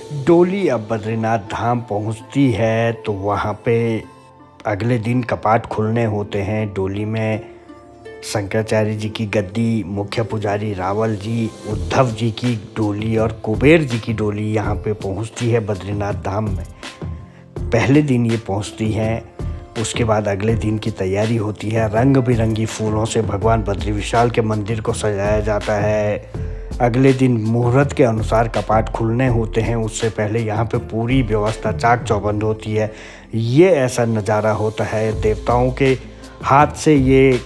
डोली अब बद्रीनाथ धाम पहुंचती है तो वहाँ पे अगले दिन कपाट खुलने होते हैं। डोली में शंकराचार्य जी की गद्दी, मुख्य पुजारी रावल जी, उद्धव जी की डोली और कुबेर जी की डोली यहाँ पे पहुँचती है बद्रीनाथ धाम में। पहले दिन ये पहुँचती हैं, उसके बाद अगले दिन की तैयारी होती है। रंग बिरंगी फूलों से भगवान बद्री विशाल के मंदिर को सजाया जाता है। अगले दिन मुहूर्त के अनुसार कपाट खुलने होते हैं। उससे पहले यहाँ पे पूरी व्यवस्था चाक चौबंद होती है। ये ऐसा नज़ारा होता है, देवताओं के हाथ से ये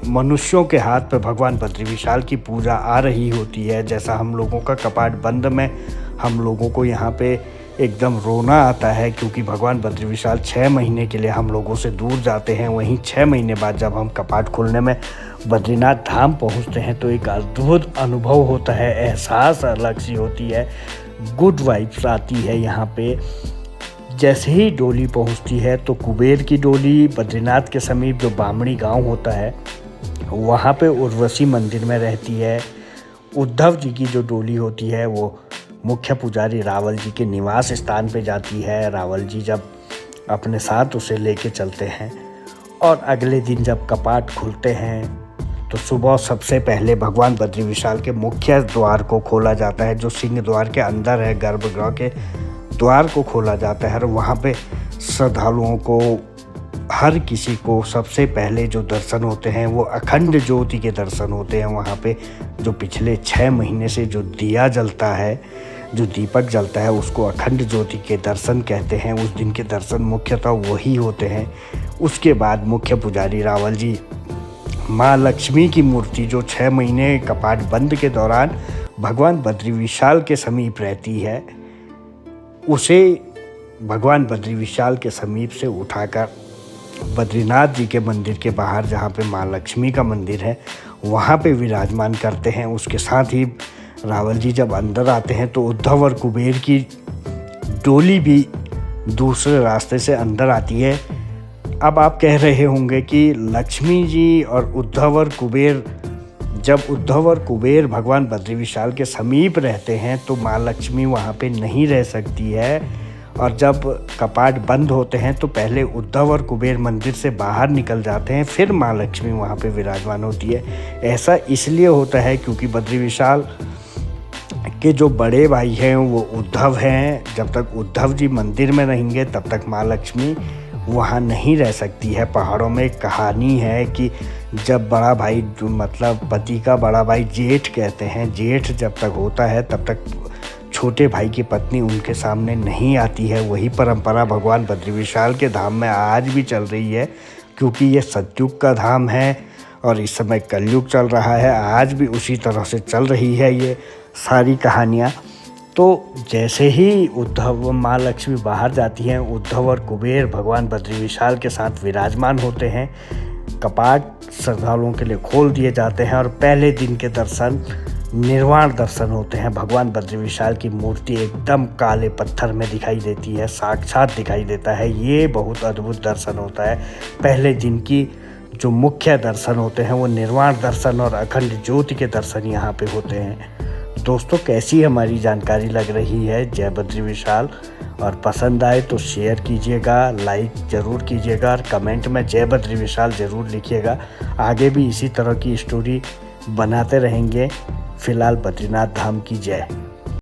मनुष्यों के हाथ पे भगवान बद्री विशाल की पूजा आ रही होती है। जैसा हम लोगों का कपाट बंद में हम लोगों को यहाँ पे एकदम रोना आता है, क्योंकि भगवान बद्री विशाल 6 महीने के लिए हम लोगों से दूर जाते हैं। वहीं 6 महीने बाद जब हम कपाट खुलने में बद्रीनाथ धाम पहुँचते हैं तो एक अद्भुत अनुभव होता है, एहसास अलग सी होती है, गुड वाइब्स आती है यहाँ पे। जैसे ही डोली पहुँचती है तो कुबेर की डोली बद्रीनाथ के समीप जो बामणी गांव होता है वहाँ पे उर्वशी मंदिर में रहती है। उद्धव जी की जो डोली होती है वो मुख्य पुजारी रावल जी के निवास स्थान पे जाती है। रावल जी जब अपने साथ उसे लेके चलते हैं और अगले दिन जब कपाट खुलते हैं तो सुबह सबसे पहले भगवान बद्री विशाल के मुख्य द्वार को खोला जाता है, जो सिंह द्वार के अंदर है। गर्भगृह के द्वार को खोला जाता है और वहाँ पे श्रद्धालुओं को, हर किसी को सबसे पहले जो दर्शन होते हैं वो अखंड ज्योति के दर्शन होते हैं। वहाँ पे जो पिछले 6 महीने से जो दिया जलता है, जो दीपक जलता है, उसको अखंड ज्योति के दर्शन कहते हैं। उस दिन के दर्शन मुख्यतः वही होते हैं। उसके बाद मुख्य पुजारी रावल जी माँ लक्ष्मी की मूर्ति, जो 6 महीने कपाट बंद के दौरान भगवान बद्री विशाल के समीप रहती है, उसे भगवान बद्री विशाल के समीप से उठाकर बद्रीनाथ जी के मंदिर के बाहर, जहाँ पे माँ लक्ष्मी का मंदिर है, वहाँ पे विराजमान करते हैं। उसके साथ ही रावल जी जब अंदर आते हैं तो उद्धव और कुबेर की डोली भी दूसरे रास्ते से अंदर आती है। अब आप कह रहे होंगे कि लक्ष्मी जी और उद्धव और कुबेर, जब उद्धव और कुबेर भगवान बद्री विशाल के समीप रहते हैं तो माँ लक्ष्मी वहाँ पे नहीं रह सकती है, और जब कपाट बंद होते हैं तो पहले उद्धव और कुबेर मंदिर से बाहर निकल जाते हैं, फिर माँ लक्ष्मी वहाँ पे विराजमान होती है। ऐसा इसलिए होता है क्योंकि बद्री विशाल के जो बड़े भाई हैं वो उद्धव हैं। जब तक उद्धव जी मंदिर में रहेंगे तब तक माँ लक्ष्मी वहाँ नहीं रह सकती है। पहाड़ों में एक कहानी है कि जब बड़ा भाई, मतलब पति का बड़ा भाई जेठ कहते हैं, जेठ जब तक होता है तब तक छोटे भाई की पत्नी उनके सामने नहीं आती है। वही परंपरा भगवान बद्री विशाल के धाम में आज भी चल रही है, क्योंकि ये सतयुग का धाम है और इस समय कलयुग चल रहा है। आज भी उसी तरह से चल रही है ये सारी कहानियाँ। तो जैसे ही उद्धव, माँ लक्ष्मी बाहर जाती हैं, उद्धव और कुबेर भगवान बद्री विशाल के साथ विराजमान होते हैं। कपाट श्रद्धालुओं के लिए खोल दिए जाते हैं और पहले दिन के दर्शन निर्वाण दर्शन होते हैं। भगवान बद्री विशाल की मूर्ति एकदम काले पत्थर में दिखाई देती है, साक्षात दिखाई देता है। ये बहुत अद्भुत दर्शन होता है। पहले दिन की जो मुख्य दर्शन होते हैं वो निर्वाण दर्शन और अखंड ज्योति के दर्शन यहाँ पे होते हैं। दोस्तों, कैसी हमारी जानकारी लग रही है जय बद्री विशाल, और पसंद आए तो शेयर कीजिएगा, लाइक ज़रूर कीजिएगा और कमेंट में जय बद्री विशाल ज़रूर लिखिएगा। आगे भी इसी तरह की स्टोरी बनाते रहेंगे। फिलहाल बद्रीनाथ धाम की जय।